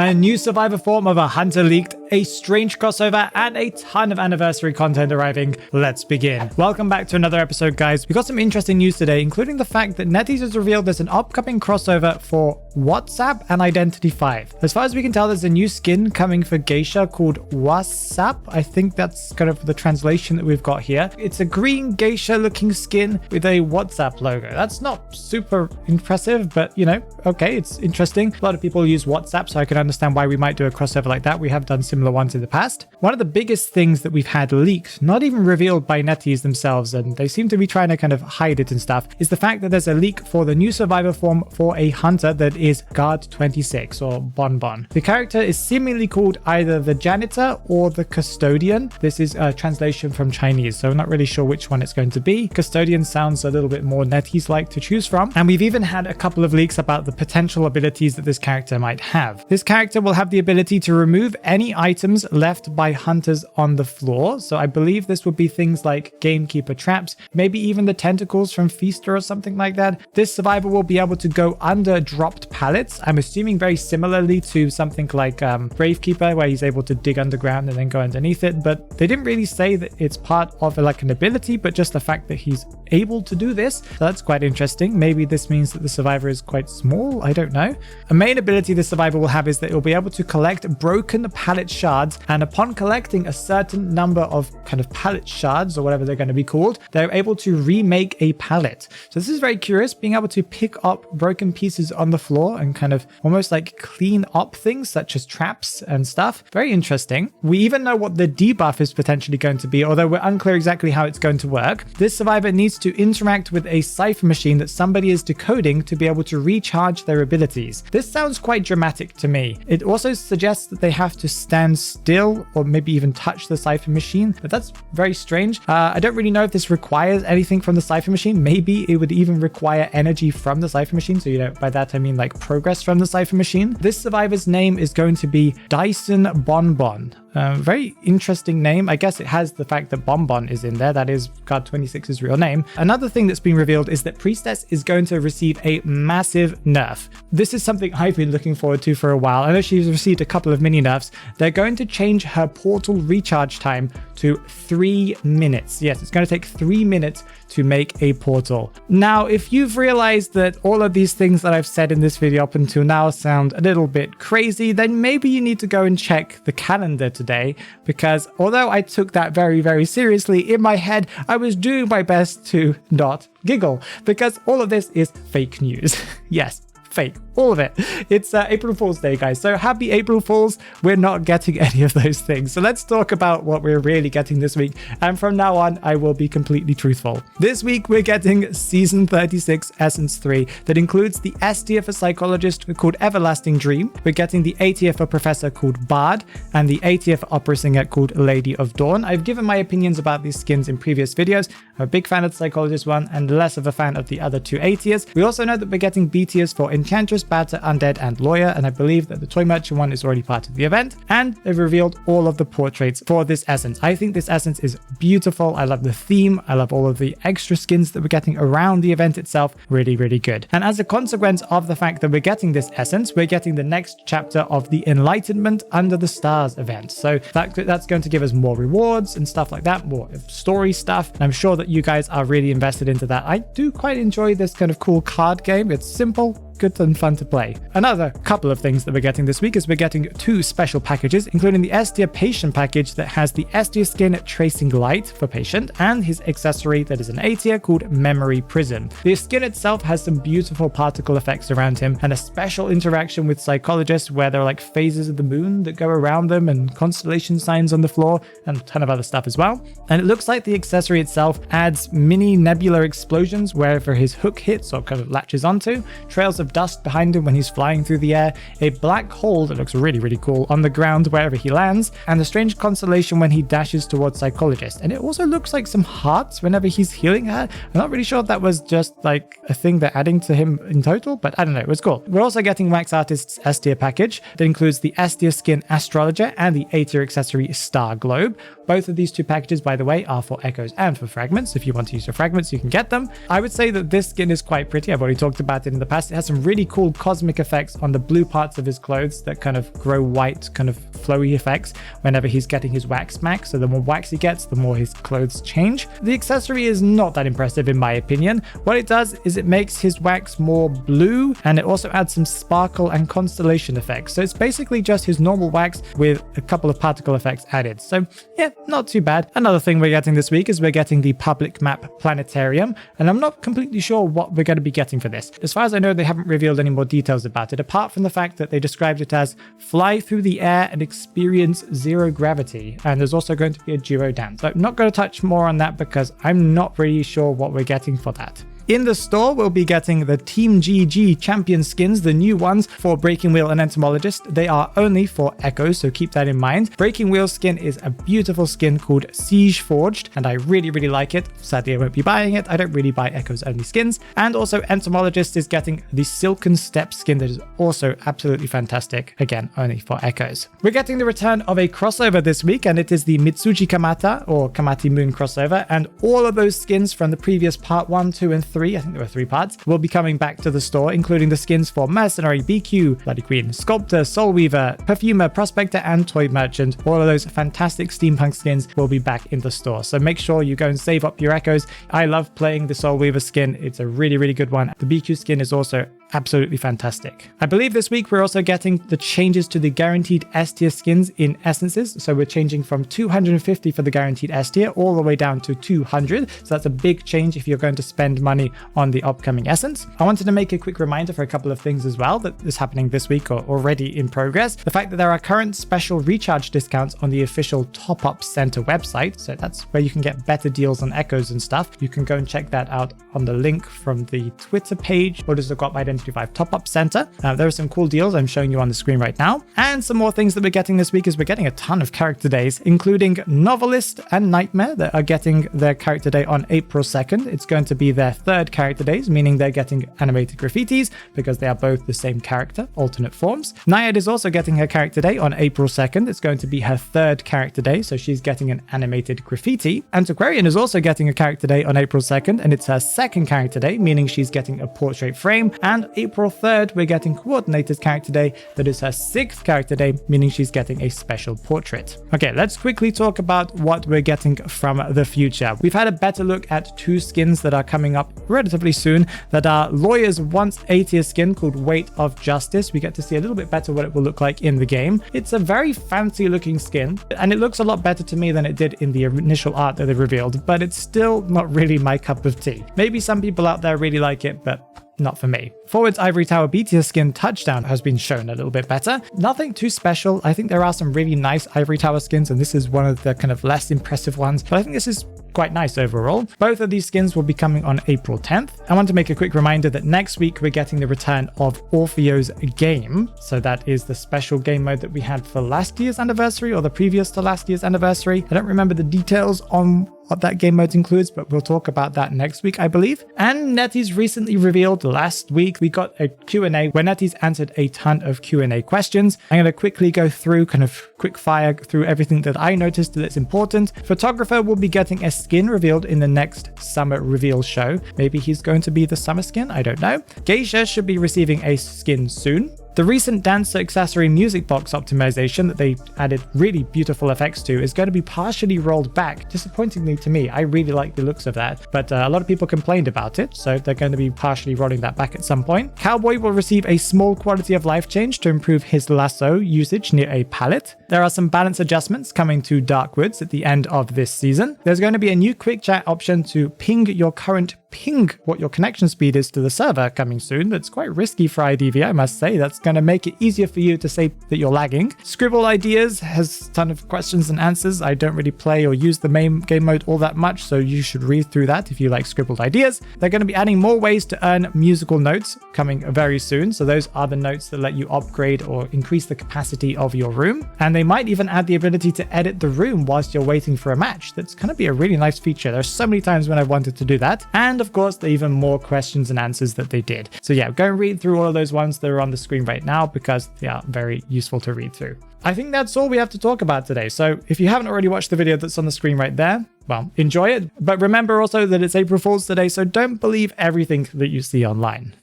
A new survivor form of a hunter leaked, a strange crossover, and a ton of anniversary content arriving. Let's begin. Welcome back to another episode, guys. We got some interesting news today, including the fact that NetEase has revealed there's an upcoming crossover for WhatsApp and Identity 5. As far as we can tell, there's a new skin coming for Geisha called WhatsApp. I think that's kind of the translation that we've got here. It's a green geisha looking skin with a WhatsApp logo. That's not super impressive, but you know, okay, it's interesting. A lot of people use WhatsApp, so I can understand why we might do a crossover like that. We have done similar ones in the past. One of the biggest things that we've had leaked, not even revealed by NetEase themselves, and they seem to be trying to kind of hide it and stuff, is the fact that there's a leak for the new survivor form for a hunter that is Guard 26 or Bonbon. The character is seemingly called either the janitor or the custodian. This is a translation from Chinese, so I'm not really sure which one it's going to be. Custodian sounds a little bit more NetEase-like to choose from, and we've even had a couple of leaks about the potential abilities that this character might have. This character will have the ability to remove any items left by hunters on the floor, so I believe this would be things like gamekeeper traps, maybe even the tentacles from Feaster or something like that. This survivor will be able to go under dropped pallets. I'm assuming very similarly to something like Gravekeeper, where he's able to dig underground and then go underneath it, but they didn't really say that it's part of like an ability, but just the fact that he's able to do this. So that's quite interesting. Maybe this means that the survivor is quite small. I don't know. A main ability the survivor will have is that it'll be able to collect broken pallet shards, and upon collecting a certain number of kind of pallet shards or whatever they're going to be called, they're able to remake a pallet. So this is very curious, being able to pick up broken pieces on the floor and kind of almost like clean up things such as traps and stuff. Very interesting. We even know what the debuff is potentially going to be, although we're unclear exactly how it's going to work. This survivor needs to interact with a cipher machine that somebody is decoding to be able to recharge their abilities. This sounds quite dramatic to me. It also suggests that they have to stand still or maybe even touch the cipher machine, but that's very strange. I don't really know if this requires anything from the cipher machine. Maybe it would even require energy from the cipher machine. So, you know, by that I mean like progress from the cipher machine. This survivor's name is going to be Dyson Bonbon. Very interesting name. I guess it has the fact that Bonbon is in there. That is Guard 26's real name. Another thing that's been revealed is that Priestess is going to receive a massive nerf. This is something I've been looking forward to for a while. I know she's received a couple of mini nerfs. They're going to change her portal recharge time to 3 minutes. Yes, it's going to take 3 minutes to make a portal. Now, if you've realized that all of these things that I've said in this video up until now sound a little bit crazy, then maybe you need to go and check the calendar today, because although I took that very, very seriously, in my head, I was doing my best to not giggle, because all of this is fake news. Yes. Fake. All of it. It's April Fool's Day, guys. So happy April Fools. We're not getting any of those things. So let's talk about what we're really getting this week. And from now on, I will be completely truthful. This week, we're getting Season 36 Essence 3 that includes the S tier for Psychologist called Everlasting Dream. We're getting the A tier for Professor called Bard, and the A tier for Opera Singer called Lady of Dawn. I've given my opinions about these skins in previous videos. I'm a big fan of the Psychologist one and less of a fan of the other two A tiers. We also know that we're getting B tiers for Enchantress, Batter, Undead, and Lawyer, and I believe that the Toy Merchant one is already part of the event, and they've revealed all of the portraits for this essence. I think this essence is beautiful. I love the theme. I love all of the extra skins that we're getting around the event itself. Really, really good. And as a consequence of the fact that we're getting this essence, we're getting the next chapter of the Enlightenment Under the Stars event. So that's going to give us more rewards and stuff like that, more story stuff. And I'm sure that you guys are really invested into that. I do quite enjoy this kind of cool card game. It's simple, good and fun to play. Another couple of things that we're getting this week is we're getting 2 special packages, including the S tier Patient package that has the S tier skin Tracing Light for Patient and his accessory that is an A tier called Memory Prison. The skin itself has some beautiful particle effects around him and a special interaction with Psychologist where there are like phases of the moon that go around them and constellation signs on the floor and a ton of other stuff as well. And it looks like the accessory itself adds mini nebula explosions wherever his hook hits or kind of latches onto, trails of dust behind him when he's flying through the air, a black hole that looks really, really cool on the ground wherever he lands, and a strange constellation when he dashes towards Psychologist. And it also looks like some hearts whenever he's healing her. I'm not really sure if that was just like a thing they're adding to him in total, but I don't know, it was cool. We're also getting Wax Artist's S tier package that includes the S tier skin Astrologer and the A tier accessory Star Globe. Both of these 2 packages, by the way, are for Echoes and for Fragments. If you want to use your Fragments, you can get them. I would say that this skin is quite pretty. I've already talked about it in the past. It has some some really cool cosmic effects on the blue parts of his clothes that kind of grow white, kind of flowy effects whenever he's getting his wax max. So the more wax he gets, the more his clothes change. The accessory is not that impressive in my opinion. What it does is it makes his wax more blue, and it also adds some sparkle and constellation effects. So it's basically just his normal wax with a couple of particle effects added. So yeah, not too bad. Another thing we're getting this week is we're getting the public map planetarium, and I'm not completely sure what we're going to be getting for this. As far as I know, they haven't revealed any more details about it, apart from the fact that they described it as fly through the air and experience zero gravity. And there's also going to be a duo dance. So I'm not going to touch more on that because I'm not really sure what we're getting for that. In the store, we'll be getting the Team GG champion skins, the new ones for Breaking Wheel and Entomologist. They are only for Echoes, so keep that in mind. Breaking Wheel's skin is a beautiful skin called Siege Forged, and I really, really like it. Sadly, I won't be buying it. I don't really buy Echoes only skins. And also Entomologist is getting the Silken Step skin that is also absolutely fantastic. Again, only for Echoes. We're getting the return of a crossover this week, and it is the Mitsuji Kamata or Kamati Moon crossover, and all of those skins from the previous part 1, 2, and 3, I think there were 3 parts, will be coming back to the store, including the skins for Mercenary, BQ, Bloody Queen, Sculptor, Soul Weaver, Perfumer, Prospector, and Toy Merchant. All of those fantastic steampunk skins will be back in the store. So make sure you go and save up your Echoes. I love playing the Soul Weaver skin. It's a really, really good one. The BQ skin is also absolutely fantastic. I believe this week we're also getting the changes to the guaranteed S tier skins in essences. So we're changing from 250 for the guaranteed S tier all the way down to 200. So that's a big change if you're going to spend money on the upcoming essence. I wanted to make a quick reminder for a couple of things as well that is happening this week or already in progress. The fact that there are current special recharge discounts on the official Top Up Center website. So that's where you can get better deals on Echoes and stuff. You can go and check that out on the link from the Twitter page, or just look up my Identity 5 Top Up Center. There are some cool deals I'm showing you on the screen right now. And some more things that we're getting this week is we're getting a ton of character days, including Novelist and Nightmare that are getting their character day on April 2nd. It's going to be their 3rd character days, meaning they're getting animated graffitis because they are both the same character, alternate forms. Naiad is also getting her character day on April 2nd. It's going to be her 3rd character day, so she's getting an animated graffiti. Antiquarian is also getting a character day on April 2nd, and it's her 2nd character day, meaning she's getting a portrait frame. And April 3rd, we're getting Coordinated character day. That is her 6th character day, meaning she's getting a special portrait. Okay, let's quickly talk about what we're getting from the future. We've had a better look at 2 skins that are coming up relatively soon that are Lawyer's once A-tier skin called Weight of Justice. We get to see a little bit better what it will look like in the game. It's a very fancy looking skin, and it looks a lot better to me than it did in the initial art that they revealed, but it's still not really my cup of tea. Maybe some people out there really like it, but not for me. Forward's Ivory Tower B-tier skin Touchdown has been shown a little bit better. Nothing too special. I think there are some really nice Ivory Tower skins, and this is one of the kind of less impressive ones, but I think this is quite nice overall. Both of these skins will be coming on April 10th. I want to make a quick reminder that next week we're getting the return of Orfeo's Game. So that is the special game mode that we had for last year's anniversary, or the previous to last year's anniversary. I don't remember the details on what that game mode includes, but we'll talk about that next week, I believe. And NetEase recently revealed last week, we got a Q&A where NetEase answered a ton of Q&A questions. I'm going to quickly go through, kind of quick fire through everything that I noticed that's important. Photographer will be getting a skin revealed in the next summer reveal show. Maybe he's going to be the summer skin, I don't know. Geisha should be receiving a skin soon. The recent Dancer accessory music box optimization that they added really beautiful effects to is going to be partially rolled back. Disappointingly to me, I really like the looks of that, but a lot of people complained about it, so they're going to be partially rolling that back at some point. Cowboy will receive a small quality of life change to improve his lasso usage near a pallet. There are some balance adjustments coming to Darkwoods at the end of this season. There's going to be a new quick chat option to ping your current ping what your connection speed is to the server coming soon. That's quite risky for IDV, I must say. That's going to make it easier for you to say that you're lagging. Scribble Ideas has a ton of questions and answers. I don't really play or use the main game mode all that much, so you should read through that if you like Scribbled Ideas. They're going to be adding more ways to earn musical notes coming very soon. So those are the notes that let you upgrade or increase the capacity of your room. And they might even add the ability to edit the room whilst you're waiting for a match. That's going to be a really nice feature. There's so many times when I've wanted to do that. And of course, there are even more questions and answers that they did. So yeah, go and read through all of those ones that are on the screen right now because they are very useful to read through. I think that's all we have to talk about today. So if you haven't already watched the video that's on the screen right there, well, enjoy it. But remember also that it's April Fool's today, so don't believe everything that you see online.